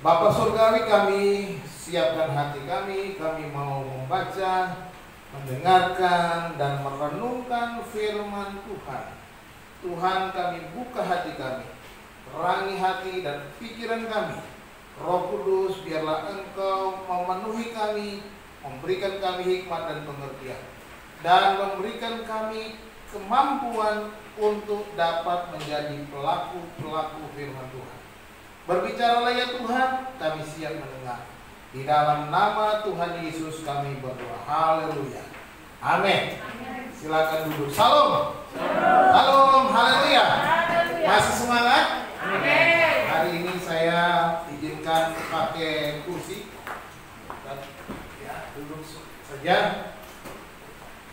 Bapa Surgawi, kami siapkan hati kami mau membaca, mendengarkan, dan merenungkan firman Tuhan. Tuhan, kami buka hati kami, terangi hati dan pikiran kami. Roh Kudus, biarlah Engkau memenuhi kami, memberikan kami hikmat dan pengertian, dan memberikan kami kemampuan untuk dapat menjadi pelaku-pelaku firman Tuhan. Berbicaralah ya Tuhan, kami siap mendengar. Di dalam nama Tuhan Yesus kami berdoa. Haleluya. Amin. Silakan duduk. Salam. Salam. Haleluya. Masih semangat? Amin. Hari ini saya izinkan pakai kursi. Ya, duduk saja.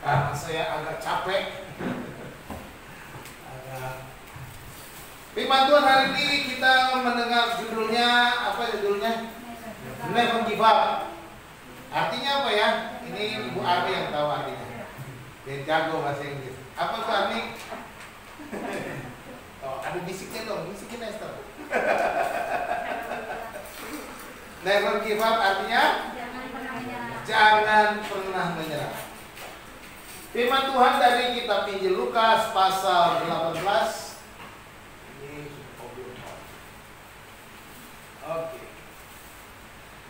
Karena saya agak capek. Firman Tuhan hari ini kita mendengar judulnya, apa judulnya? Never give up. Artinya apa ya? Ini Ibu Arni yang tahu artinya. Dia jago bahasa Inggris. Apa Bu Arni? Oh, ada bisiknya dong, bisikin Esther. Never give up artinya jangan pernah menyerah. Firman Tuhan dari kitab Injil Lukas pasal 18. Oke.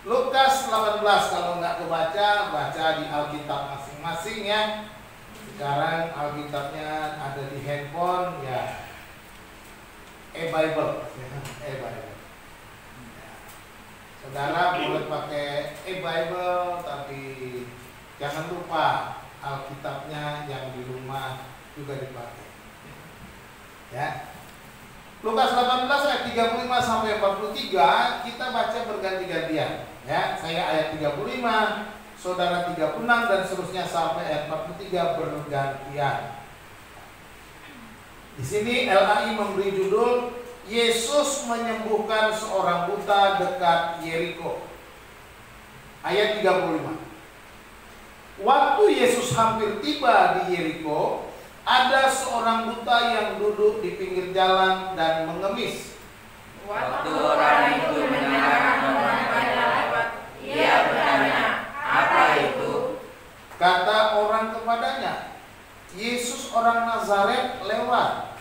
Lukas 18, kalau nggak kebaca, baca di Alkitab masing-masing ya. Sekarang Alkitabnya ada di handphone ya. E-Bible. E-Bible. Saudara boleh pakai e-Bible, tapi jangan lupa Alkitabnya yang di rumah juga dipakai. Ya. Lukas 18 ayat 35 sampai 43 kita baca berganti-gantian. Ya, saya ayat 35, saudara 36 dan seterusnya sampai ayat 43 bergantian. Di sini LAI memberi judul Yesus menyembuhkan seorang buta dekat Yeriko. Ayat 35. Waktu Yesus hampir tiba di Yeriko, ada seorang buta yang duduk di pinggir jalan dan mengemis. Waktu orang itu mendengar orang pada lewat, ia bertanya, "Apa itu?" Kata orang kepadanya, "Yesus orang Nazaret lewat."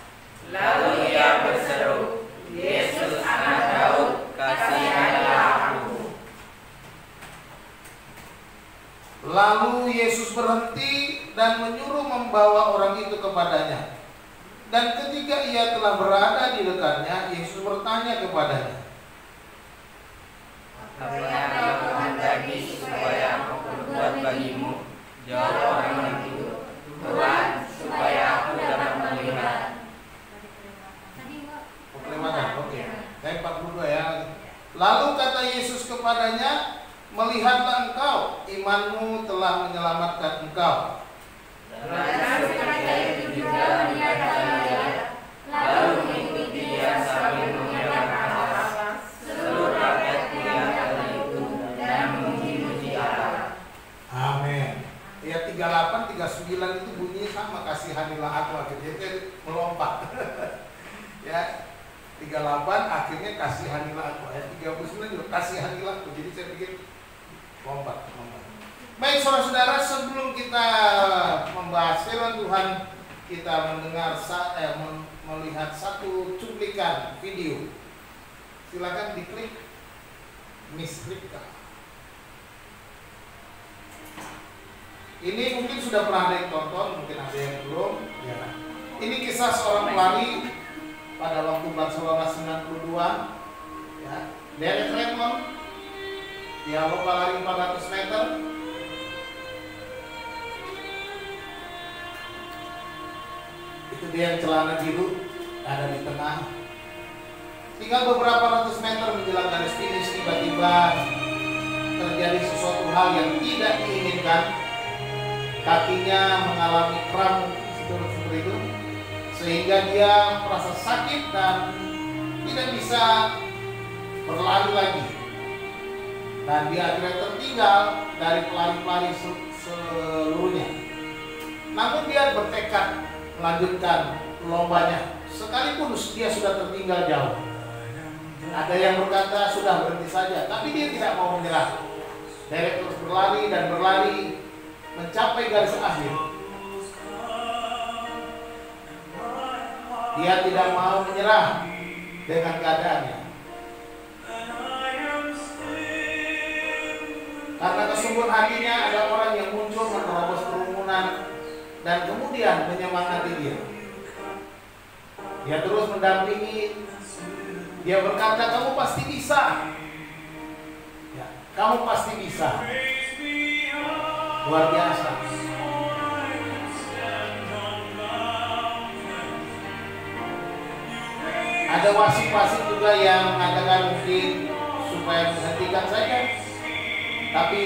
Lalu ia berseru, "Yesus anak Daud, kasihanilah aku." Lalu Yesus berhenti dan menyuruh membawa orang itu kepadanya. Dan ketika ia telah berada di dekatnya, Yesus bertanya kepadanya, "Apa yang Tuhan tadi supaya aku berbuat bagimu?" Jawab orang itu, "Tuhan, supaya aku dapat melihat." Oke. Ayat 42 ya. Lalu kata Yesus kepadanya, "Melihatlah engkau, imanmu telah menyelamatkan engkau." Dan seketika itu juga melihatlah dia, lalu mengikuti dia sambil menyatakan Allah. Seluruh rakyat melihat hal itu dan memuji Allah. Amin. Ayat 38, 39 itu bunyinya sama, kasihanilah aku, akhirnya itu melompat. Ya, 38 akhirnya kasihanilah aku. Ayat 39 juga kasihanilah aku. Jadi saya pikir lompat. Baik saudara-saudara, sebelum kita membahas firman Tuhan, kita melihat satu cuplikan video. Silakan diklik, Miss Ripka. Ini mungkin sudah pernah ada yang tonton, mungkin ada yang belum. Ya. Ini kisah seorang pelari pada waktu Barcelona 92. Ya. Derek Redmond, dia lomba lari 400 meter. Itu dia yang celana biru ada di tengah. Tinggal beberapa ratus meter menjelang garis finish, tiba-tiba terjadi sesuatu hal yang tidak diinginkan. Kakinya mengalami kram seperti itu, sehingga dia merasa sakit dan tidak bisa berlari lagi. Dan dia akhirnya tertinggal dari pelari-pelari seluruhnya. Namun dia bertekad melanjutkan lombanya sekalipun dia sudah tertinggal jauh. Ada yang berkata sudah berhenti saja, tapi dia tidak mau menyerah. Derek terus berlari dan berlari mencapai garis akhir. Dia tidak mau menyerah dengan keadaannya. Karena kesungguhan hatinya, ada orang yang muncul menerobos kerumunan dan kemudian menyemangati dia. Dia terus mendampingi. Dia berkata, kamu pasti bisa. Ya, kamu pasti bisa. Luar biasa. Ada wasit-wasit juga yang mengatakan mungkin supaya menghentikan saja. Tapi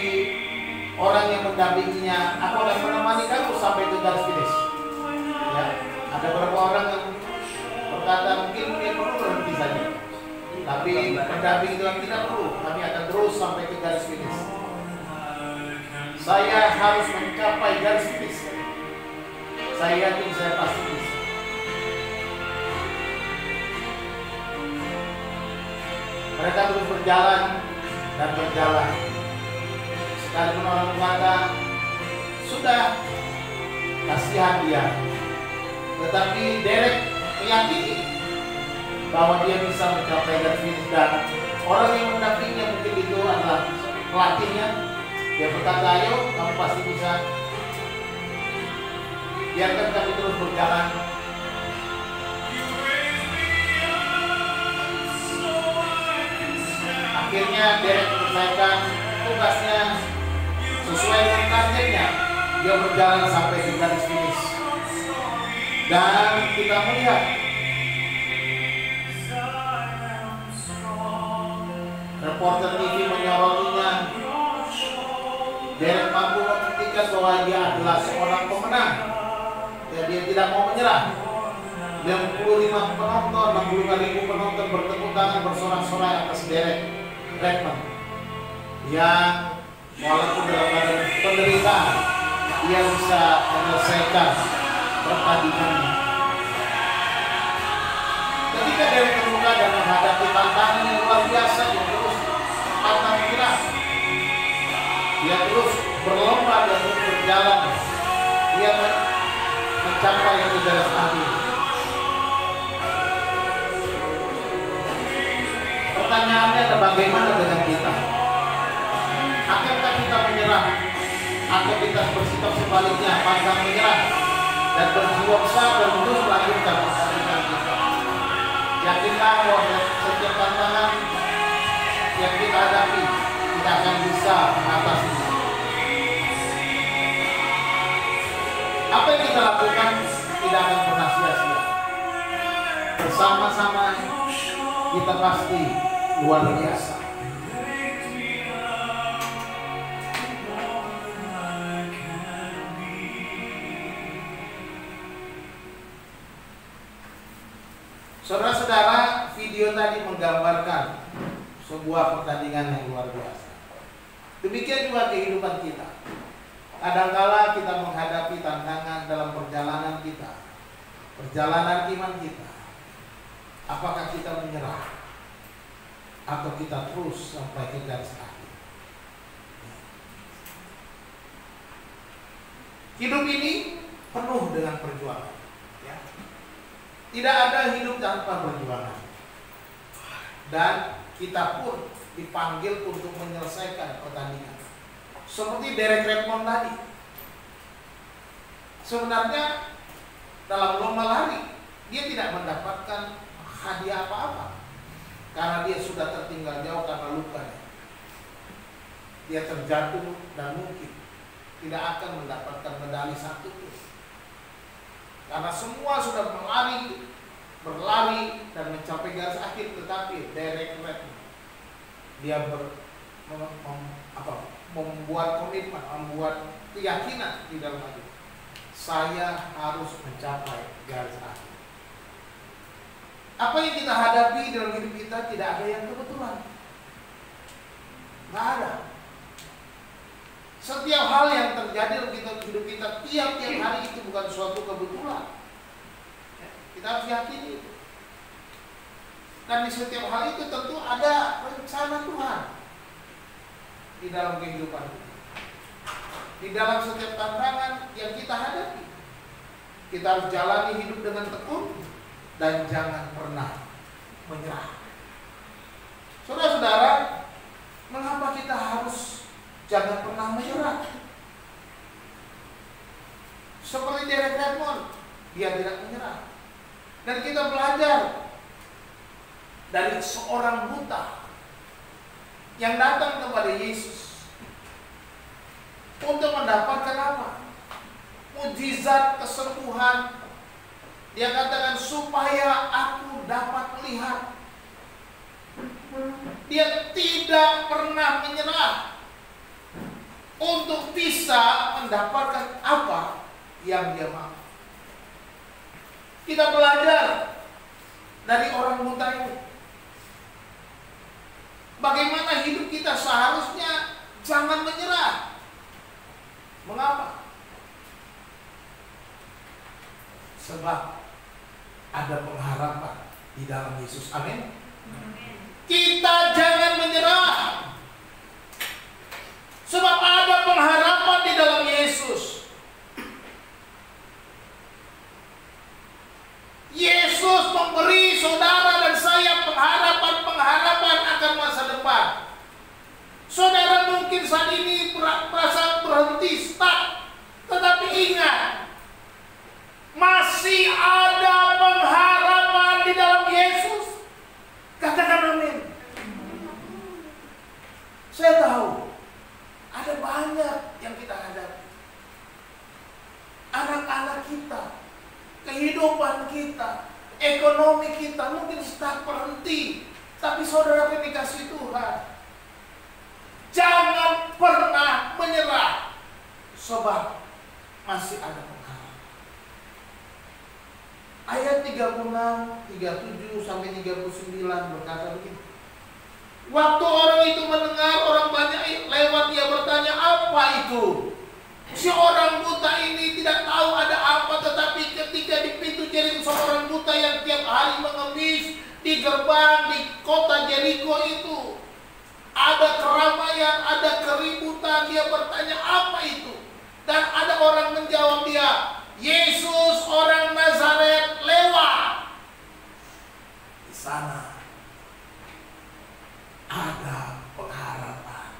orang yang mendampinginya, aku akan menemani kamu sampai ke garis finish. Ya, ada beberapa orang yang berkata mungkin dia perlu berhenti saja. Tapi pendamping itu tidak perlu, kami akan terus sampai ke garis finish. Saya harus mencapai garis finish. Saya yakin saya pasti bisa. Mereka terus berjalan dan berjalan. Sekalipun orang berkata, sudah, kasihan dia. Tetapi Derek meyakini bahwa dia bisa mencapai garis finish, dan orang yang mendampinginya mungkin itu adalah pelatihnya. Dia berkata, ayo kamu pasti bisa. Biarkan kami terus berjalan. Akhirnya Derek menyelesaikan tugasnya sesuai dengan targetnya. Dia berjalan sampai ke garis finish. Dan kita melihat reporter TV menyorotinya. Derek mampu membuktikan bahwa dia adalah seorang pemenang. Ya, dia tidak mau menyerah. 65 penonton, 65.000 penonton bertepuk tangan bersorak-sorai atas Derek Redmond yang walaupun dalam keadaan penderitaan, dia bisa menyelesaikan pertandingannya. Ketika Derek terbuka dan menghadapi tantangan yang luar biasa, dia terus pantang menyerah. Dia terus berlomba dan terus berjalan. Dia mencapai ke garis akhir. Pertanyaannya adalah bagaimana dengan kita? Akankah kita menyerah? Atau kita bersikap sebaliknya, pantang menyerah dan berjiwa besar dan terus melanjutkan pertandingan kita? Yakinlah bahwa setiap tantangan yang kita hadapi, kita akan bisa mengatasinya. Apa yang kita lakukan tidak akan pernah sia-sia. Bersama-sama kita pasti luar biasa. Saudara-saudara, video tadi menggambarkan sebuah pertandingan yang luar biasa. Demikian juga kehidupan kita. Kadangkala kita menghadapi tantangan dalam perjalanan kita, perjalanan iman kita. Apakah kita menyerah atau kita terus sampai ke garis akhir? Hidup ini penuh dengan perjuangan. Ya. Tidak ada hidup tanpa perjuangan. Dan kita pun dipanggil untuk menyelesaikan pertandingan. Seperti Derek Redmond tadi. Sebenarnya dalam lomba lari dia tidak mendapatkan hadiah apa-apa karena dia sudah tertinggal jauh karena lukanya. Dia terjatuh dan mungkin tidak akan mendapatkan medali satu pun. Karena semua sudah berlari dan mencapai garis akhir, tetapi Derek Redmond dia membuat komitmen, membuat keyakinan di dalam hati. Saya harus mencapai garis akhir. Apa yang kita hadapi dalam hidup kita tidak ada yang kebetulan. Nggak ada. Setiap hal yang terjadi dalam hidup kita tiap-tiap hari itu bukan suatu kebetulan. Kita harus yakini itu. Dan di setiap hal itu tentu ada rencana Tuhan di dalam kehidupan kita. Di dalam setiap tantangan yang kita hadapi, kita harus jalani hidup dengan tekun dan jangan pernah menyerah. Saudara-saudara, mengapa kita harus jangan pernah menyerah? Seperti Derek Redmond, dia tidak menyerah. Dan kita belajar dari seorang buta yang datang kepada Yesus untuk mendapatkan apa? Mujizat kesembuhan. Dia katakan supaya aku dapat melihat. Dia tidak pernah menyerah untuk bisa mendapatkan apa yang dia mau. Kita belajar dari orang buta ini. Bagaimana hidup kita seharusnya jangan menyerah. Mengapa? Sebab ada pengharapan di dalam Yesus. Amin. Kita jangan menyerah. Sebab ada pengharapan di dalam Yesus. Yesus memberi saudara dan saya pengharapan akan masa depan. Saudara mungkin saat ini merasa berhenti, stuck. Tetapi ingat, masih ada pengharapan di dalam Yesus. Katakan amin. Saya tahu ada banyak yang kita hadapi. Anak-anak kita, kehidupan kita, ekonomi kita mungkin stuck, berhenti. Tapi saudara yang dikasihi Tuhan, jangan pernah menyerah. Sebab masih ada pengharapan. Ayat 36, 37 sampai 39 berkata begini. Waktu orang itu mendengar orang banyak lewat, dia bertanya, apa itu? Si orang buta ini tidak tahu ada apa, tetapi ketika di pintu Jeriko, seorang buta yang tiap hari mengemis di gerbang di kota Jeriko itu, ada keramaian, ada keributan. Dia bertanya, apa itu? Dan ada orang menjawab dia, Yesus orang Nazaret lewat. Di sana ada pengharapan.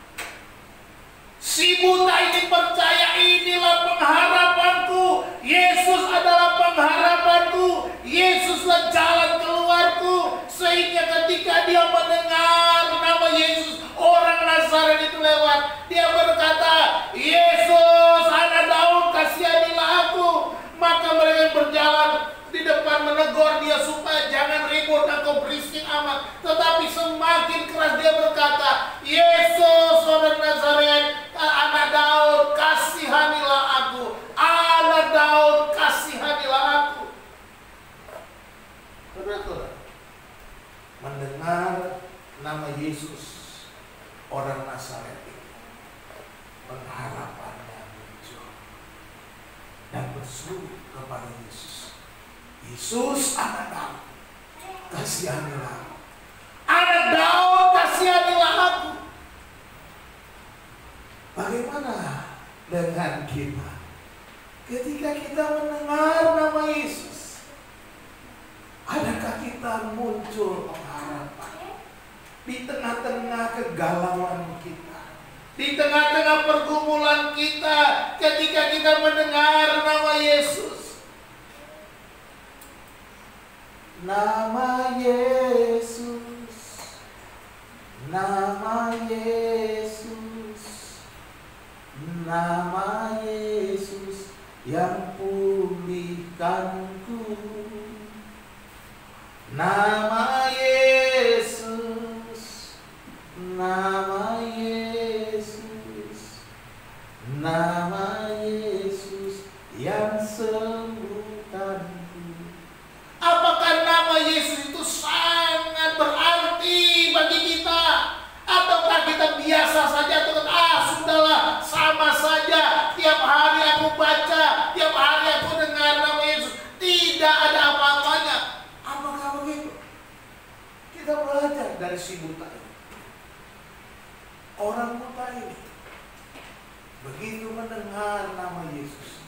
Si buta ini percaya, inilah pengharapanku. Yesus adalah pengharapanku. Yesuslah jalan keluarku. Sehingga ketika dia mendengar nama Yesus orang Nazaret itu lewat, dia berkata, Yesus anak Daud, kasihanilah aku. Maka mereka berjalan di depan menegur dia supaya jangan ribut, engkau berisik amat. Tetapi semakin keras dia berkata, Yesus orang Nazaret, anak Daud, kasihanilah aku. Anak Daud, kasihanilah aku. Saudara, mendengar nama Yesus orang Nazaret itu, pengharapannya muncul dan berseru kepada Yesus. Yesus anak Daud, kasihanilah aku. Anak Daud, kasihanilah aku. Bagaimana dengan kita? Ketika kita mendengar nama Yesus, adakah kita muncul pengharapan di tengah-tengah kegalauan kita, di tengah-tengah pergumulan kita, ketika kita mendengar nama Yesus? Nama Yesus, nama Yesus, nama Yesus yang pulihkanku. Nama Yesus, nama Yesus, nama Yesus yang sembuhkanku. Apakah nama Yesus itu sangat berarti bagi kita? Ataukah kita biasa saja? Sudahlah, sama saja. Tiap hari aku baca, tiap hari aku dengar nama Yesus, tidak ada apa-apanya. Apakah begitu? dari si buta ini. Orang buta ini begitu mendengar nama Yesus,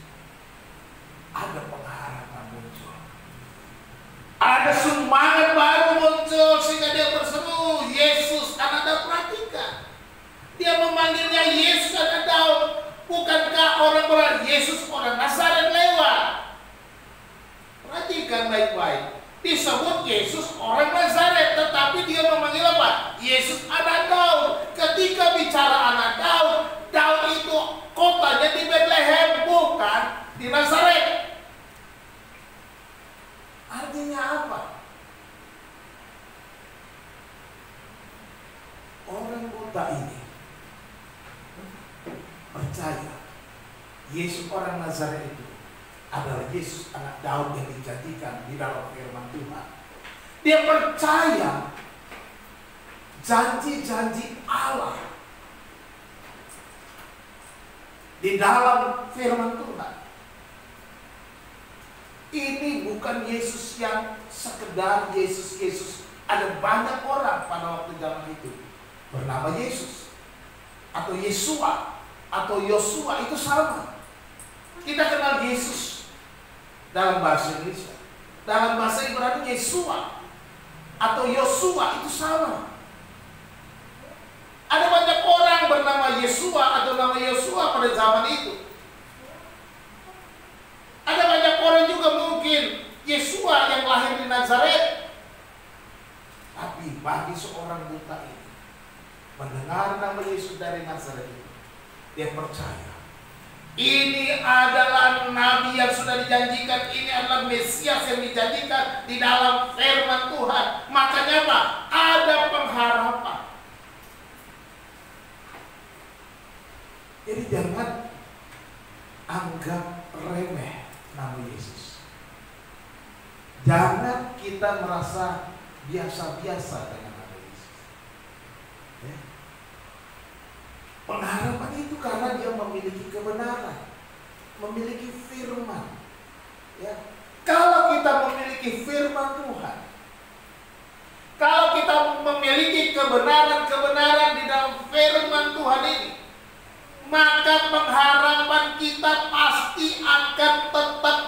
ada pengharapan muncul. Ada semangat baru muncul sehingga dia berseru, Yesus anak Daud. Perhatikan, dia memanggilnya Yesus anak Daud. Bukankah orang-orang Yesus orang Nazaret lewat? Perhatikan baik-baik. Disebut Yesus orang Nazaret, tetapi dia memanggil apa? Yesus anak Daud. Ketika bicara anak Daud, Daud itu kotanya di Bethlehem, bukan di Nazaret. Artinya apa? Orang buta ini percaya Yesus orang Nazaret itu adalah Yesus anak Daud yang dijanjikan di dalam firman Tuhan. Dia percaya janji-janji Allah di dalam firman Tuhan. Ini bukan Yesus yang sekedar Yesus. Ada banyak orang pada waktu zaman itu bernama Yesus atau Yesua atau Yosua, itu sama. Kita kenal Yesus dalam bahasa Indonesia. Dalam bahasa Ibrani Yesua atau Yosua itu sama. Ada banyak orang bernama Yesua atau nama Yosua pada zaman itu. Ada banyak orang juga mungkin Yesua yang lahir di Nazaret. Tapi bagi seorang buta ini, mendengar nama Yesus dari Nazaret itu, dia percaya ini adalah nabi yang sudah dijanjikan, ini adalah Mesias yang dijanjikan di dalam firman Tuhan. Makanya apa? Ada pengharapan. Jadi jangan anggap remeh nama Yesus. Jangan kita merasa biasa-biasa dengan nama Yesus. Ya. Pengharapan itu karena dia memiliki kebenaran, memiliki firman. Ya. Kalau kita memiliki firman Tuhan, kalau kita memiliki kebenaran-kebenaran di dalam firman Tuhan ini, maka pengharapan kita pasti akan tetap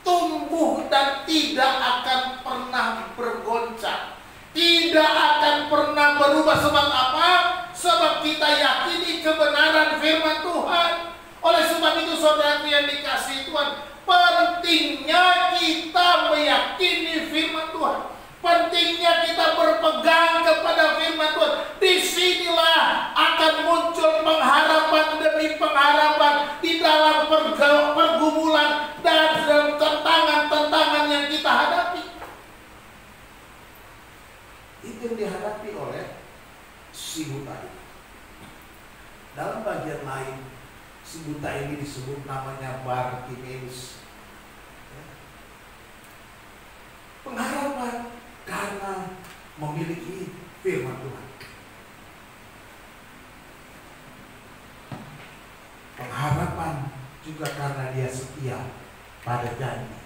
tumbuh dan tidak akan pernah bergoncang, tidak akan pernah berubah. Sebab apa? Sebab kita yakini kebenaran firman Tuhan. Oleh sebab itu saudaraku yang dikasihi Tuhan, pentingnya kita meyakini firman Tuhan. Pentingnya kita berpegang kepada firman Tuhan. Disinilah akan muncul pengharapan demi pengharapan di dalam pergumulan dan dalam tantangan-tantangan yang kita hadapi. Itu yang dihadapi oleh si buta ini. Dalam bagian lain, si buta ini disebut namanya Bartimeus. Pengharapan karena memiliki firman Tuhan. Pengharapan juga karena dia setia pada janji.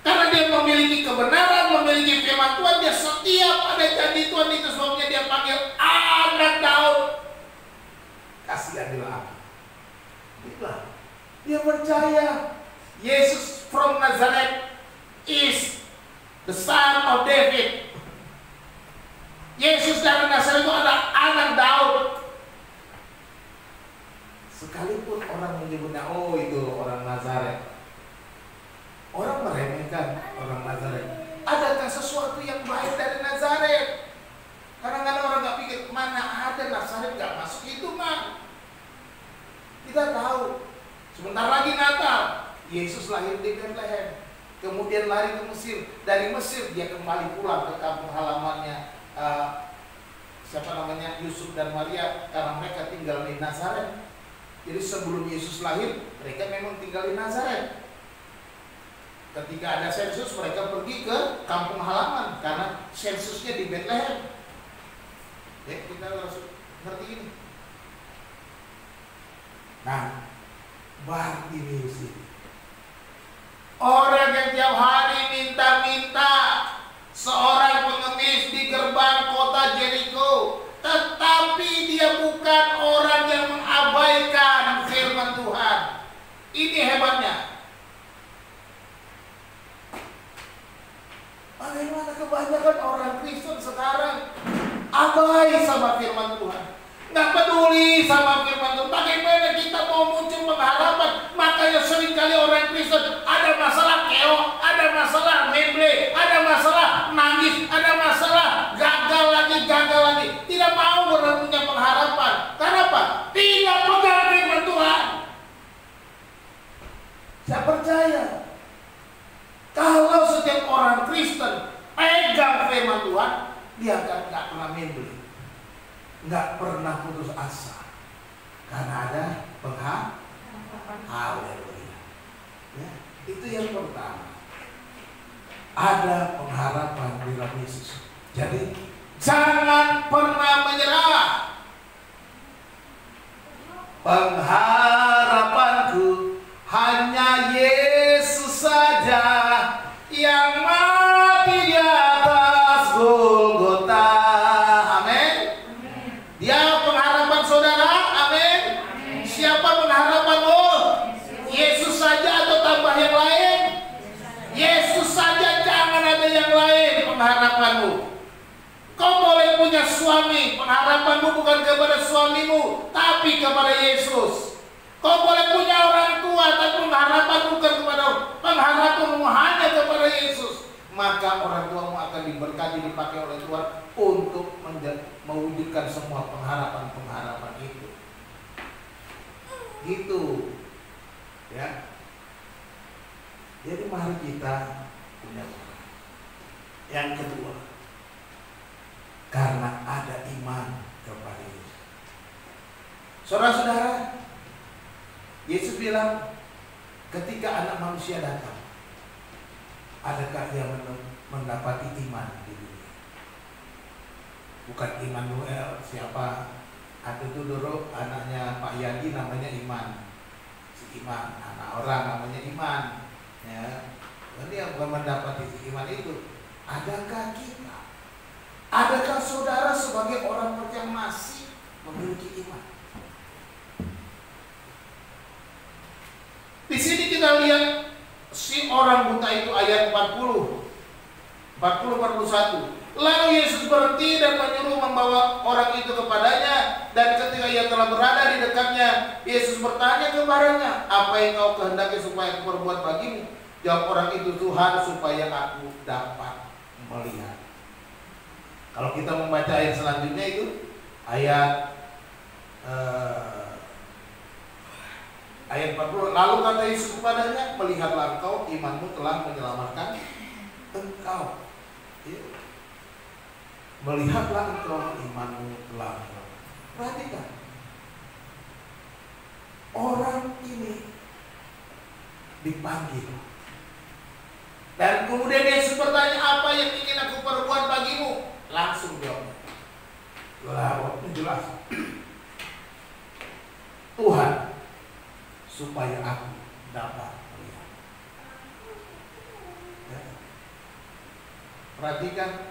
Karena dia memiliki kebenaran, memiliki firman Tuhan, dia setia pada janji Tuhan. Itu sebabnya dia panggil anak Daud. Kasihanilah aku. Itulah. Dia percaya Yesus from Nazareth is the son of David. Yesus dari Nazaret itu adalah anak Daud. Sekalipun orang menyebutnya, oh itu orang Nazaret, orang meremehkan orang Nazaret. Adakah sesuatu yang baik dari Nazaret? Kadang-kadang orang nggak pikir, mana ada Nazaret nggak masuk hitungan. Kita tahu. Sebentar lagi Natal, Yesus lahir di Bethlehem, kemudian lari ke Mesir. Dari Mesir dia kembali pulang ke kampung halamannya Yusuf dan Maria, karena mereka tinggal di Nazaret. Jadi sebelum Yesus lahir, mereka memang tinggal di Nazaret. Ketika ada sensus, mereka pergi ke kampung halaman karena sensusnya di Bethlehem. Ya, kita harus ngerti ini. Nah, Bartimeus ini orang yang tiap hari minta-minta, kebanyakan orang yang mengabaikan firman Tuhan. Ini hebatnya. Bagaimana kebanyakan orang Kristen sekarang abai sama firman Tuhan, nggak peduli sama firman Tuhan. Bagaimana kita mau muncul pengharapan? Makanya seringkali orang Kristen ada masalah keok, ada masalah memble, ada masalah nangis, ada masalah gagal lagi, tidak mau punya pengharapan. Karena apa? Tidak pegang firman Tuhan. Saya percaya kalau setiap orang Kristen pegang firman Tuhan, dia akan nggak pernah memble, nggak pernah putus asa, karena ada pengharapan. Haleluya. Ya, itu yang pertama. Ada pengharapan di dalam Yesus. Jadi jangan pernah menyerah. Pengharapanku hanya Yesus saja yang mati di atas Golgota. Amin. Dia pengharapan saudara. Amin. Siapa pengharapanmu? Yesus saja atau tambah yang lain? Yesus saja, jangan ada yang lain pengharapanmu. Kau boleh punya suami, pengharapanmu bukan kepada suamimu, tapi kepada Yesus. Kau boleh punya orang tua, tapi pengharapanmu bukan kepada, pengharapanmu hanya kepada Yesus. Maka orang tuamu akan diberkati, dipakai oleh Tuhan untuk mewujudkan semua pengharapan-pengharapan itu. Gitu. Ya. Jadi mari kita punya Tuhan. Yang kedua, karena ada iman kepada Yesus. Saudara-saudara, Yesus bilang, ketika anak manusia datang, adakah dia mendapati iman di dunia? Bukan iman siapa? Ada itu dulu anaknya Pak Yadi namanya Iman. Si Iman, anak orang namanya Iman. Ya, dia bukan mendapati iman itu. Adakah kita? Adakah saudara sebagai orang percaya masih memiliki iman? Di sini kita lihat si orang buta itu ayat 41. Lalu Yesus berhenti dan menyuruh membawa orang itu kepadanya, dan ketika ia telah berada di dekatnya, Yesus bertanya kepadanya, apa yang kau kehendaki supaya aku perbuat bagimu? Jawab orang itu, Tuhan, supaya aku dapat melihat. Kalau kita membaca ayat selanjutnya itu ayat 40. Lalu kata Yesus kepadanya, melihatlah engkau, imanmu telah menyelamatkan engkau. Ya. Melihatlah engkau, imanmu telah menyelamatkan. Perhatikan, orang ini dipanggil. Dan kemudian Yesus bertanya, apa yang ingin aku perbuat bagimu? Langsung jawabnya. Jelas. Tuhan, supaya aku dapat melihat. Ya. Perhatikan,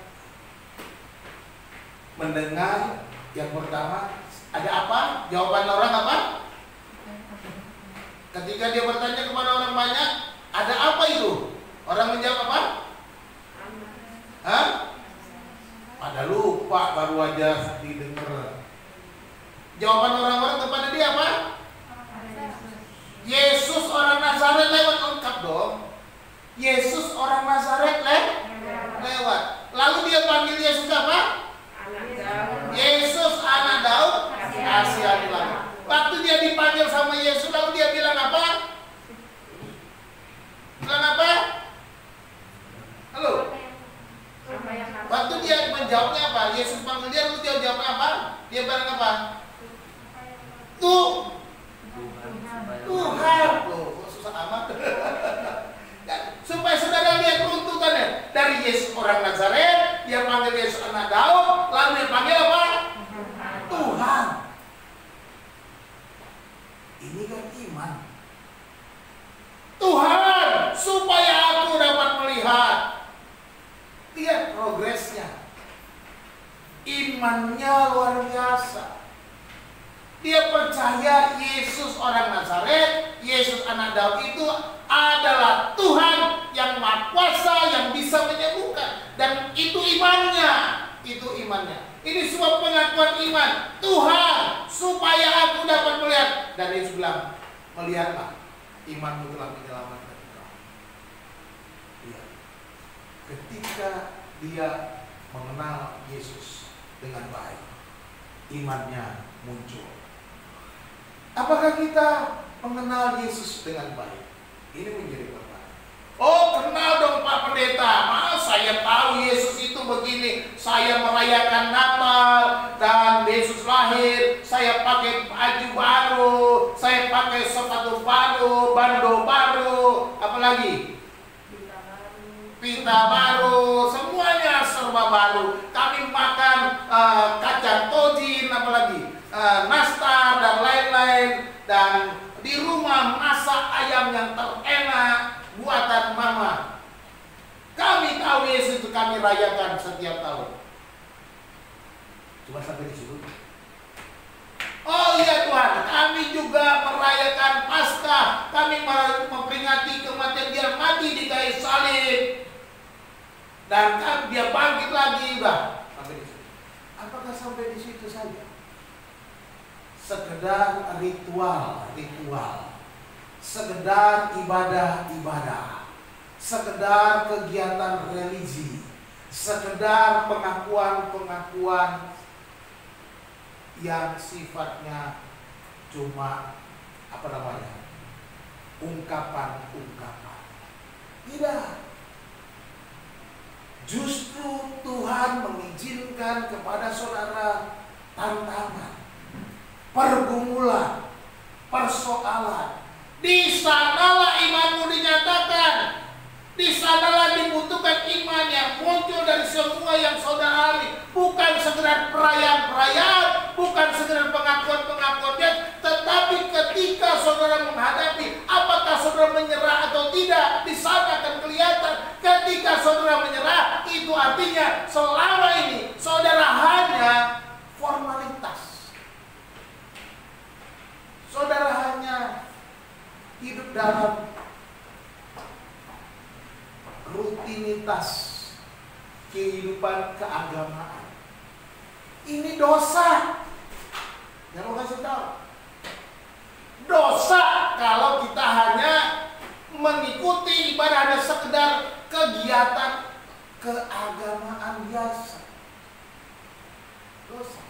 mendengar yang pertama, ada apa? Jawaban orang apa? Ketika dia bertanya kepada orang banyak, ada apa itu? Orang menjawab apa? Hah? Pada lupa, baru aja didengar. Jawaban orang-orang kepada dia apa? Yesus orang Nazaret lewat, lengkap dong. Yesus orang Nazaret lewat. Lalu dia panggil Yesus apa? Yesus anak Daud, kasihanilah. Waktu dia dipanggil sama Yesus, lalu dia bilang apa? Bilang apa? Halo? Waktu dia menjawabnya apa? Yesus panggil dia, lalu dia jawab apa? Dia bilang apa? Tuhan, kok susah amat. Supaya saudara lihat runtutannya. Dari Yesus orang Nazaret, dia panggil Yesus anak Daud, lalu dia panggil apa? Tuhan. Ini kan iman. Tuhan, supaya aku dapat melihat. Lihat progresnya. Imannya luar biasa. Dia percaya Yesus orang Nazaret, Yesus anak Daud itu adalah Tuhan yang Maha Kuasa, yang bisa menyembuhkan. Dan itu imannya. Itu imannya. Ini sebuah pengakuan iman. Tuhan, supaya aku dapat melihat. Dan Yesus bilang, melihatlah, imanmu telah menyelamatkan engkau. Lihat. Ketika dia mengenal Yesus dengan baik, imannya muncul. Apakah kita mengenal Yesus dengan baik? Ini menjadi pertanyaan. Oh, kenal dong Pak Pendeta. Saya tahu Yesus itu begini. Saya merayakan Natal dan Yesus lahir. Saya pakai baju baru, saya pakai sepatu baru, bando baru, apalagi pita baru, semuanya serba baru. Kami makan kacang tojin, apalagi nastar dan lain-lain. Dan di rumah masak ayam yang terenak buatan mama. Kami tahu Yesus itu kami rayakan setiap tahun. Cuma sampai di situ. Oh iya Tuhan, kami juga merayakan Paskah. Kami memperingati kematian dia mati di kayu salib. Dan kan dia bangkit lagi, udah sampai di situ. Apakah sampai di situ saja? Sekedar ritual, sekedar ibadah, sekedar kegiatan religi, sekedar pengakuan yang sifatnya cuma ungkapan. Tidak. Justru Tuhan mengizinkan kepada saudara tantangan, pergumulan, persoalan. Di sanalah imanmu dinyatakan. Di sanalah dibutuhkan iman yang muncul dari semua yang saudara alami. Bukan sekedar perayaan-perayaan, bukan sekedar pengakuan-pengakuan, tetapi ketika saudara menghadapi, apakah saudara menyerah atau tidak, di sana akan kelihatan. Ketika saudara menyerah, itu artinya selama ini saudara hanya formalitas. Saudara hanya hidup dalam rutinitas kehidupan keagamaan. Ini dosa. Yang mau kasih tahu, dosa kalau kita hanya mengikuti ibadah hanya sekedar kegiatan keagamaan biasa. Dosa.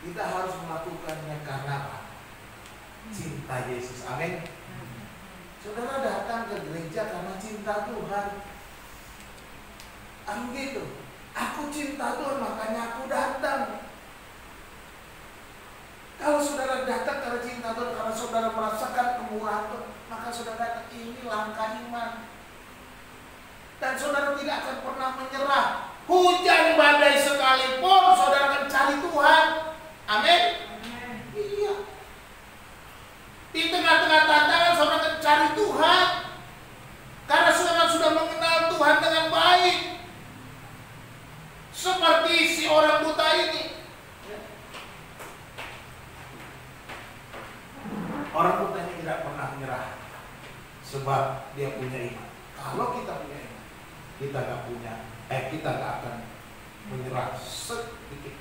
Kita harus melakukannya karena apa? Cinta Yesus. Amin. Saudara datang ke gereja karena cinta Tuhan. Gitu. Aku cinta Tuhan, makanya aku datang. Kalau saudara datang karena cinta Tuhan, karena saudara merasakan kemurahan Tuhan, maka saudara datang. Ini langkah iman. Dan saudara tidak akan pernah menyerah. Hujan badai sekalipun, saudara akan cari Tuhan. Amin. Iya. Di tengah-tengah tantangan saudara akan cari Tuhan. Karena saudara sudah mengenal Tuhan dengan baik. Seperti si orang buta ini. Orang buta ini tidak pernah menyerah. Sebab dia punya iman. Kalau kita punya iman, kita gak akan menyerah sedikit.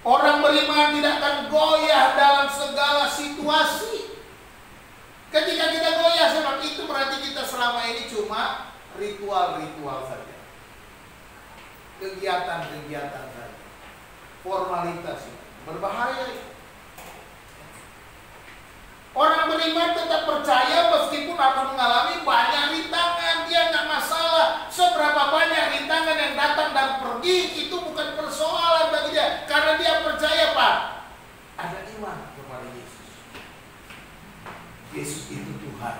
Orang beriman tidak akan goyah dalam segala situasi. Ketika kita goyah, sebab itu berarti kita selama ini cuma ritual-ritual saja, kegiatan-kegiatan saja, formalitas. Berbahaya. Orang beriman tetap percaya meskipun harus mengalami banyak rintangan. Dia nggak masalah seberapa banyak rintangan yang datang dan pergi, itu bukan persoalan bagi dia. Karena dia percaya, Pak, ada iman kepada Yesus. Yesus itu Tuhan.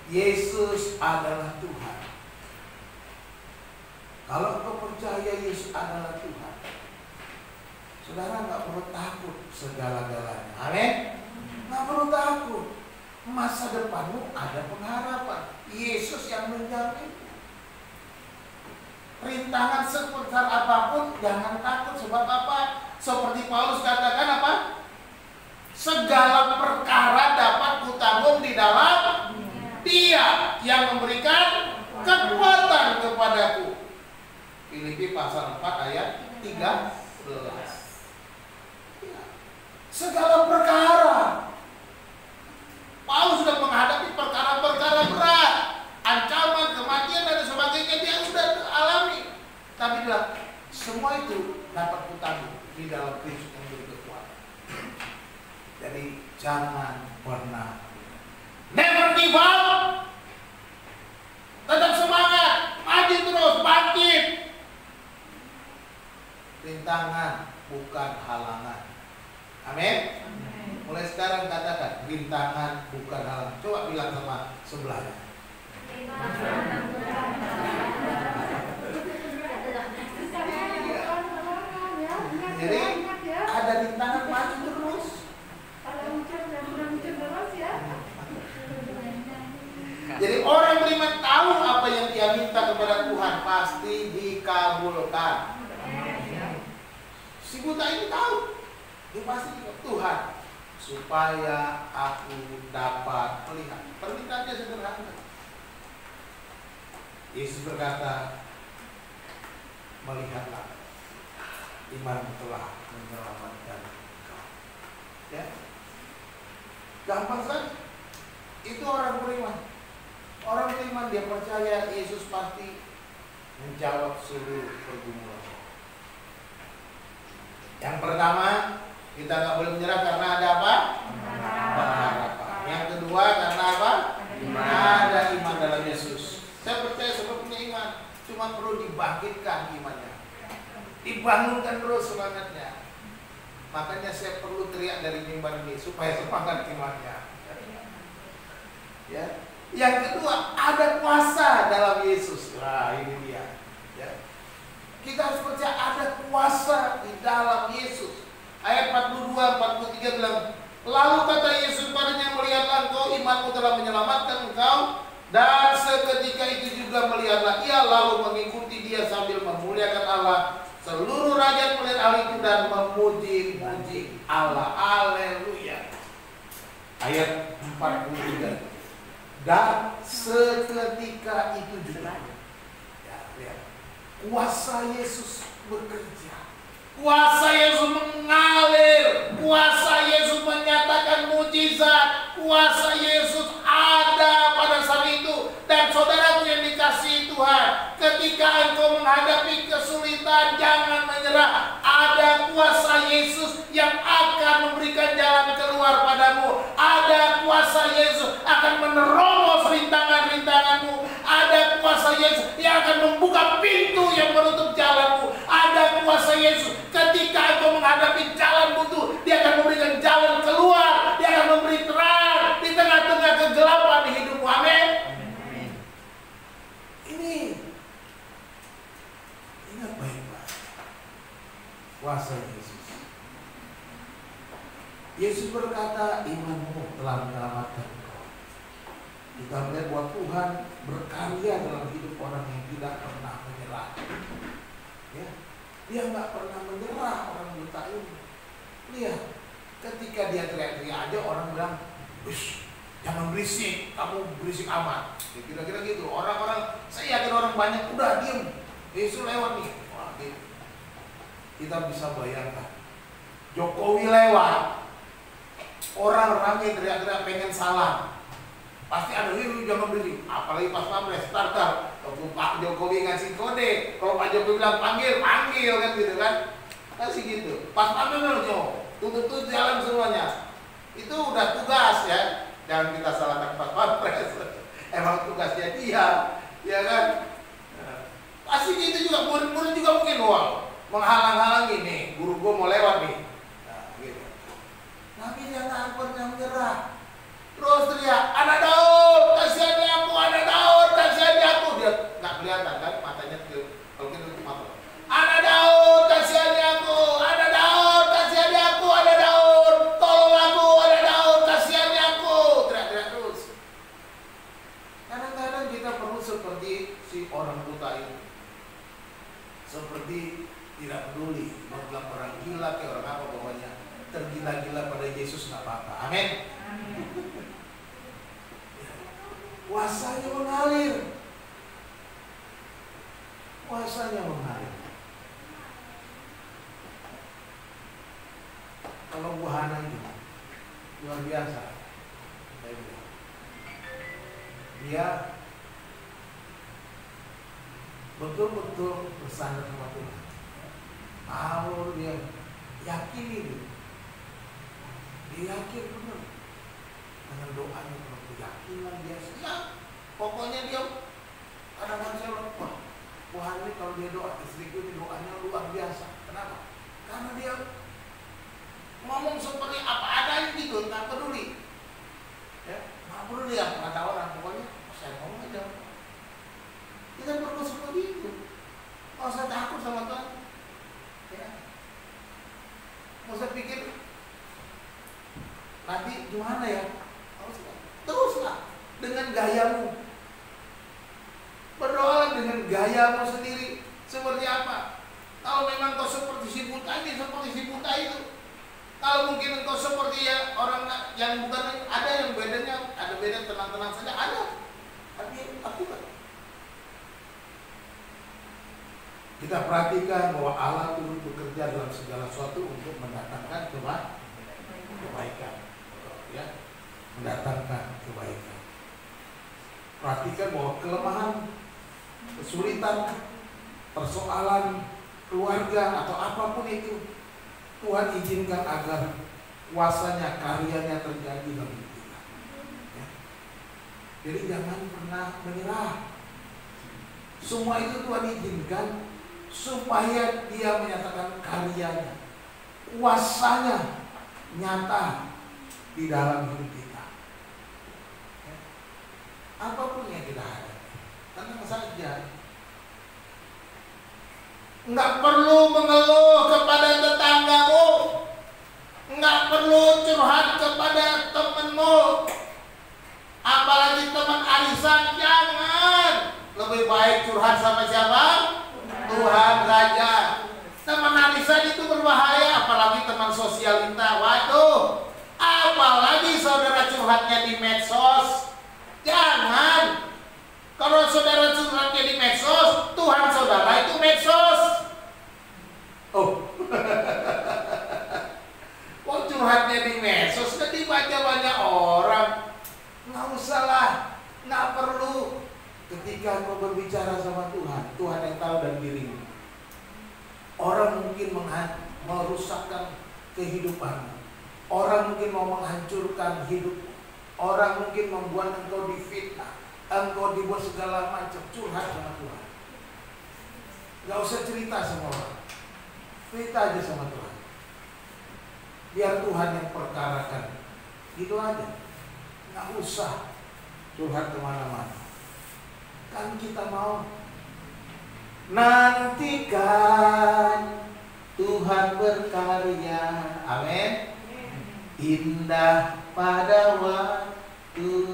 Yesus adalah Tuhan. Kalau engkau percaya Yesus adalah Tuhan, saudara nggak perlu takut segala-galanya. Amin. Nggak perlu takut. Masa depanmu ada pengharapan. Yesus yang menjamin. Rintangan sebesar apapun jangan takut. Sebab apa? Seperti Paulus katakan apa? Segala perkara dapat kutanggung di dalam Dia yang memberikan kekuatan kepadaku. Filipi pasal 4 ayat 13. Segala perkara. Paulus sudah menghadapi perkara-perkara berat, ancaman, kematian dan sebagainya, dia sudah alami. Tapi dia semua itu dapat kutanggung di dalam Kristus yang memberi kekuatan. Jadi jangan pernah, never give up. Tetap semangat, maju terus, bangkit. Rintangan bukan halangan. Amin. Mulai sekarang katakan, rintangan bukan halangan. Coba bilang sama sebelahnya. Jadi ada rintangan, maju terus. Jadi orang beriman tahu apa yang dia minta kepada Tuhan pasti dikabulkan. Si buta ini tahu, dia pasti Tuhan supaya aku dapat melihat. Permintaannya sederhana. Yesus berkata, melihatlah, iman telah menyelamatkan engkau. Ya, gampang saja. Itu orang beriman. Orang beriman dia percaya Yesus pasti menjawab seluruh pergumulan. Yang pertama, kita nggak boleh menyerah karena ada apa? Pengharapan. Yang kedua, karena apa? Ada iman dalam Yesus. Saya percaya sebab punya iman, cuma perlu dibangkitkan imannya, dibangunkan terus semangatnya. Makanya saya perlu teriak dari mimbar ini supaya semangat imannya. Ya. Yang kedua, ada kuasa dalam Yesus. Nah, ini dia. Ya. Kita harus percaya ada kuasa di dalam Yesus. Ayat 42, 43 bilang, lalu kata Yesus padanya, melihatlah engkau, imanmu telah menyelamatkan engkau. Dan seketika itu juga melihatlah ia, lalu mengikuti dia sambil memuliakan Allah. Seluruh rakyat melihat hal itu dan memuji-muji Allah. Haleluya. Ayat 43. Dan seketika itu juga, ya, lihat, kuasa Yesus bekerja, kuasa Yesus mengalir, kuasa Yesus menyatakan mujizat, kuasa Yesus ada pada saat itu. Dan saudaraku yang dikasihi Tuhan, ketika engkau menghadapi kesulitan, jangan menyerah. Ada kuasa Yesus yang akan memberikan jalan keluar padamu. Ada kuasa Yesus akan menerobos rintangan-rintanganmu. Ada kuasa Yesus yang akan membuka pintu yang menutup jalanmu. Ada kuasa Yesus ketika engkau menghadapi jalan buntu, dia akan memberikan jalan keluar. Dia akan memberi terang di tengah-tengah kegelapan di hidupmu. Amin. Ini ingat baik-baik kuasa Yesus. Yesus berkata, imanmu telah menyelamatkan engkau. Kita melihat bahwa Tuhan berkarya dalam hidup orang yang tidak pernah menyerah. Ya, dia nggak pernah menyerah orang buta ini. Lihat, ketika dia teriak-teriak aja orang bilang, "Ush, jangan berisik, kamu berisik amat." Ya, kira-kira gitu. Orang-orang, saya yakin orang banyak udah diem. Yesus lewat nih. Wah, gitu. Kita bisa bayangkan, Jokowi lewat, orang ramai teriak-teriak pengen salam. Pasti ada jangan berisik. Apalagi pas pamres starter, waktu Pak Jokowi ngasih kode, kalau Pak Jokowi bilang panggil kan gitu kan, kasih gitu. Pas pamres tutup jalan semuanya. Itu udah tugas ya. Jangan kita salahkan pas pamres. Emang tugasnya dia, ya kan? Pasti gitu juga, murid-murid juga mungkin menghalang-halangi nih, guru gue mau lewat nih. Nah, gitu. Tapi dia nggak pernah menyerah. Terus teriak, anak Daud, kasihani aku, anak Daud, kasihani aku. Dia nggak kelihatan kan, matanya kalau kita tutup mata. Anak Daud, kasihani aku, anak Daud, kasihani aku, anak Daud, tolong aku, anak Daud, kasihani aku. Teriak-teriak terus. Kadang-kadang kita perlu seperti si orang buta ini, seperti Tidak peduli mau bilang orang gila kayak orang apa, pokoknya tergila-gila pada Yesus nggak apa-apa. Amin. Kuasanya mengalir. Kuasanya mengalir. Kalau Bu Hana itu luar biasa. Saya bilang. Dia betul-betul bersandar sama Tuhan. Kalau dia yakin itu, dia yakin benar dengan doanya, kalau keyakinan dia siap. Pokoknya dia kadang-kadang saya bilang, wah, Tuhan ini kalau dia doa, istriku ini doanya luar biasa. Kenapa? Karena dia ngomong seperti apa adanya gitu, nggak peduli. Ya, nggak peduli apa kata orang, pokoknya saya ngomong aja. Kita perlu seperti itu. Kalau saya takut sama Tuhan, ya, mau saya pikir nanti gimana ya? Teruslah dengan gayamu. Berdoa dengan gayamu sendiri. Seperti apa? Kalau memang kau seperti si buta ini, seperti si buta itu. Kalau mungkin engkau seperti ya orang yang bukan, ada yang bedanya, ada beda tenang-tenang saja, ada. Tapi lakukan. Kita perhatikan bahwa Allah turut bekerja dalam segala sesuatu untuk mendatangkan kebaikan, ya, mendatangkan kebaikan. Perhatikan bahwa kelemahan, kesulitan, persoalan keluarga atau apapun itu, Tuhan izinkan agar kuasanya, karyanya terjadi dalam hidup kita. Ya. Jadi jangan pernah menyerah. Semua itu Tuhan izinkan supaya Dia menyatakan karyanya, kuasanya nyata di dalam hidup kita. Ya. Apapun yang kita hadapi, tenang saja. Enggak perlu mengeluh kepada tetanggamu, enggak perlu curhat kepada temanmu, apalagi teman arisan. Jangan. Lebih baik curhat sama siapa? Tuhan saja. Teman arisan itu berbahaya, apalagi teman sosialita. Waduh, apalagi saudara curhatnya di medsos. Jangan. Kalau saudara curhatnya di medsos, Tuhan saudara itu medsos. Oh, kok curhatnya di medsos, kan dibaca banyak orang. Nggak usah lah, nggak perlu. Ketika kau berbicara sama Tuhan, Tuhan yang tahu dan dirimu. Orang mungkin merusakkan kehidupanmu. Orang mungkin mau menghancurkan hidupmu. Orang mungkin membuat engkau difitnah, engkau dibuat segala macam. Curhat sama Tuhan. Gak usah cerita sama orang, cerita aja sama Tuhan. Biar Tuhan yang perkarakan. Gitu aja. Gak usah curhat kemana-mana. Kan kita mau nantikan Tuhan berkarya. Amin. Indah pada waktunya.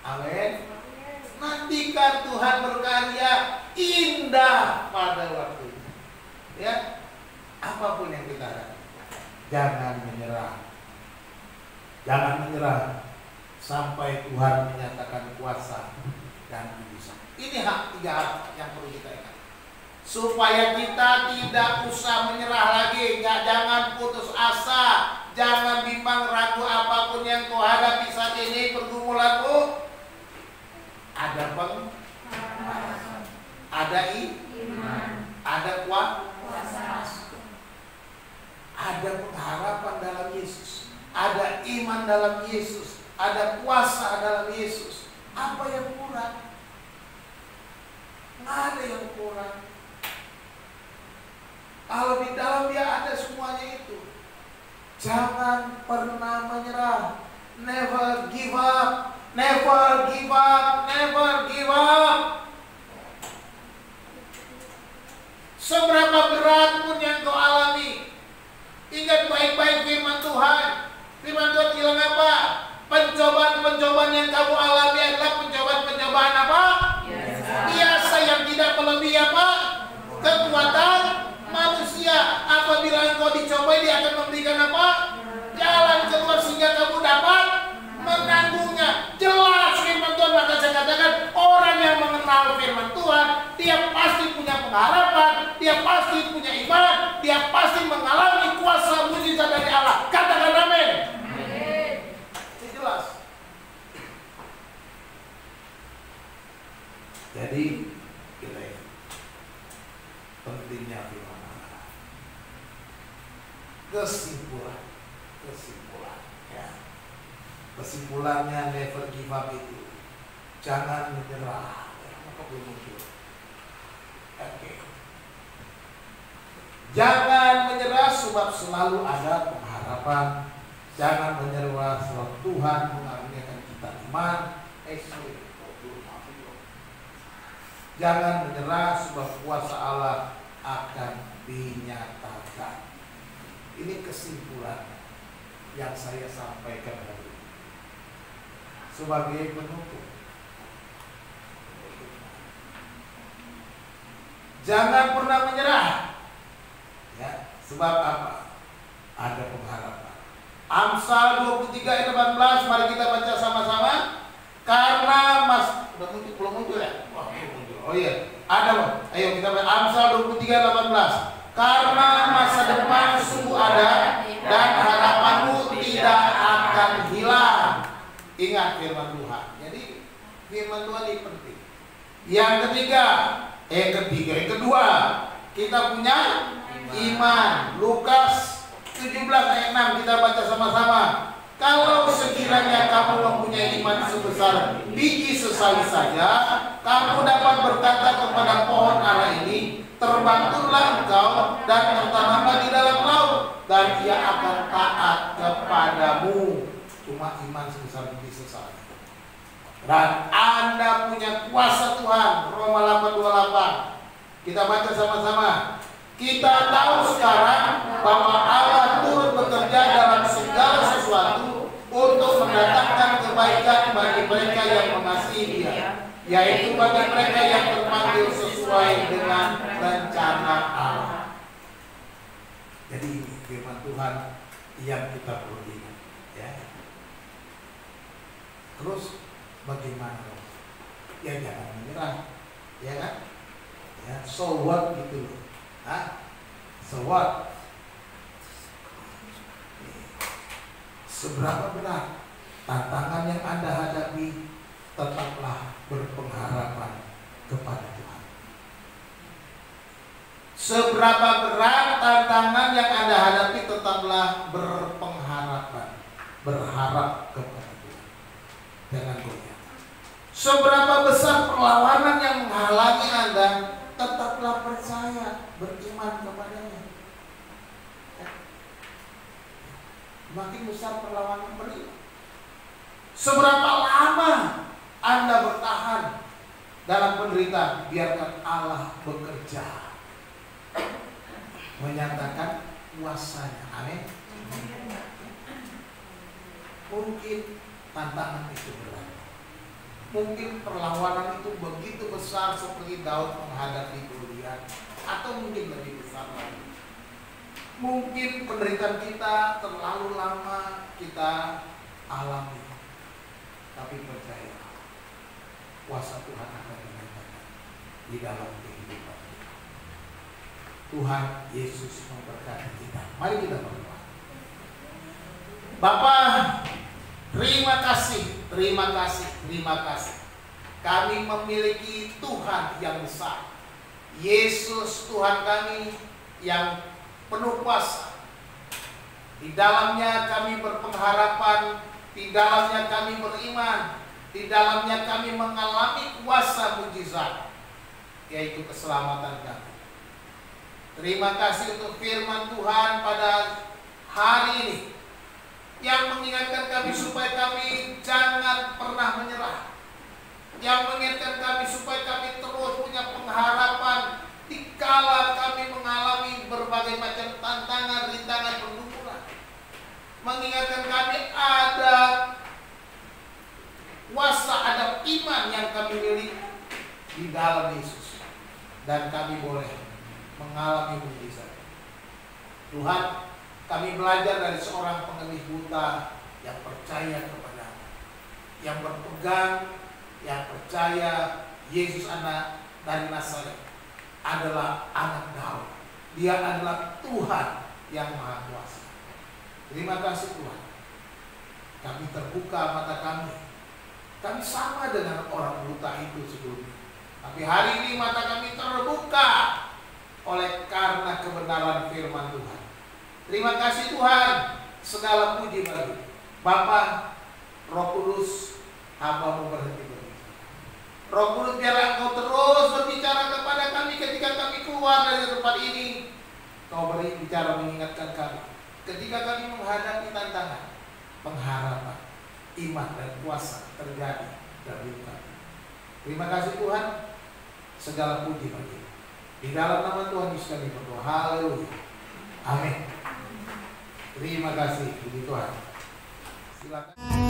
Amin. Nantikan Tuhan berkarya, indah pada waktunya. Ya, apapun yang kita lakukan, jangan menyerah. Jangan menyerah sampai Tuhan menyatakan kuasa dan bisa. Ini tiga hal yang perlu kita ingat. Supaya kita tidak usah menyerah lagi. Jangan putus asa. Jangan bimbang ragu apapun yang kau hadapi saat ini. Pergumulanmu ada pengharapan, ada iman, ada kuasa, ada pengharapan dalam Yesus, ada iman dalam Yesus, ada kuasa dalam Yesus. Apa yang kurang? Nggak ada yang kurang. Kalau di dalam Dia ada semuanya itu. Jangan pernah menyerah. Never give up. Never give up. Never give up. Seberapa berat pun yang kau alami, ingat baik-baik firman Tuhan. Firman Tuhan bilang apa? Pencobaan-pencobaan yang kamu alami adalah pencobaan-pencobaan apa? Biasa yang tidak melebihi apa? Kekuatan apa? Jalan keluar sehingga kamu dapat menanggungnya. Jelas firman Tuhan, maka saya katakan orang yang mengenal firman Tuhan, dia pasti punya pengharapan, dia pasti punya iman, dia pasti mengalami kuasa mujizat dari Allah. Katakan amin. Itu jelas. Jadi kita pentingnya firman Allah. Kesimpulan ya. Kesimpulannya never give up itu jangan menyerah. Maka belum muncul. Oke. Jangan menyerah sebab selalu ada pengharapan. Jangan menyerah sebab Tuhan mengaruniakan kita iman. Jangan menyerah sebab kuasa Allah akan dinyatakan. Ini kesimpulan yang saya sampaikan hari ini sebagai penutup. Jangan pernah menyerah. Ya, sebab apa? Ada pengharapan. Amsal 23 ayat 18, mari kita baca sama-sama. Karena udah muncul, belum muncul ya? Oh iya, ada Bang. Ayo kita baca Amsal 23 ayat 18. Karena masa depan sungguh ada dan harapanmu tidak akan hilang. Ingat firman Tuhan. Jadi firman Tuhan ini penting. Yang kedua, kita punya iman. Lukas 17 ayat 6 kita baca sama-sama. Kalau sekiranya kamu mempunyai iman sebesar biji sesawi saja, kamu dapat berkata kepada pohon ara ini, terbanglah engkau dan tertanamlah di dalam laut, dan ia akan taat kepadamu. Cuma iman sebesar biji sesawi. Dan Anda punya kuasa Tuhan. Roma 8:28. Kita baca sama-sama. Kita tahu sekarang bahwa Allah turut bekerja dalam segala sesuatu untuk mendatangkan kebaikan bagi mereka yang mengasihi Dia, yaitu bagi mereka yang terpanggil sesuai dengan rencana Allah. Jadi ini firman Tuhan yang kita perlu ingat, ya. Terus bagaimana? Ya jangan menyerah, ya kan? Ya, so what gitu loh. So what? Seberapa berat tantangan yang Anda hadapi, tetaplah berpengharapan kepada Tuhan. Seberapa berat tantangan yang Anda hadapi, tetaplah berpengharapan, berharap kepada Tuhan. Jangan goyah. Seberapa besar perlawanan yang menghalangi Anda, tetaplah percaya, beriman kepadanya. Makin besar perlawanan, beriman. Seberapa lama Anda bertahan dalam penderitaan, biarkan Allah bekerja, menyatakan kuasanya. Amin. Mungkin tantangan itu berat, mungkin perlawanan itu begitu besar seperti Daud menghadapi Goliat, atau mungkin lebih besar lagi. Mungkin penderitaan kita terlalu lama kita alami, tapi percaya kuasa Tuhan akan dinyatakan di dalam kehidupan kita. Tuhan Yesus memberkati kita. Mari kita berdoa. Bapa, terima kasih. Kami memiliki Tuhan yang besar. Yesus Tuhan kami yang penuh kuasa. Di dalamnya kami berpengharapan, di dalamnya kami beriman, di dalamnya kami mengalami kuasa mujizat, yaitu keselamatan kami. Terima kasih untuk firman Tuhan pada hari ini yang mengingatkan kami supaya kami jangan pernah menyerah, yang mengingatkan kami supaya kami terus punya pengharapan dikala kami mengalami berbagai macam tantangan, rintangan, pergumulan. Mengingatkan kami ada kuasa, ada iman yang kami miliki di dalam Yesus, dan kami boleh mengalami mujizat. Tuhan, Kami belajar dari seorang pengemih buta yang percaya kepada, yang berpegang, yang percaya Yesus anak dari Nazaret adalah anak Daud. Dia adalah Tuhan yang Maha Kuasa. Terima kasih Tuhan. Kami terbuka mata kami. Kami sama dengan orang buta itu sebelumnya. Tapi hari ini mata kami terbuka oleh karena kebenaran firman Tuhan. Terima kasih Tuhan. Segala puji bagi Bapa, Roh Kudus, hamba-Mu berhenti berbicara. Roh Kudus, biarlah Engkau terus berbicara kepada kami ketika kami keluar dari tempat ini. Kau beri bicara mengingatkan kami ketika kami menghadapi tantangan, pengharapan, iman dan kuasa terjadi dalam hidup kami. Terima kasih Tuhan. Segala puji bagi di dalam nama Tuhan Yesus kami berdoa. Haleluya. Amin. Terima kasih, puji Tuhan. Silakan.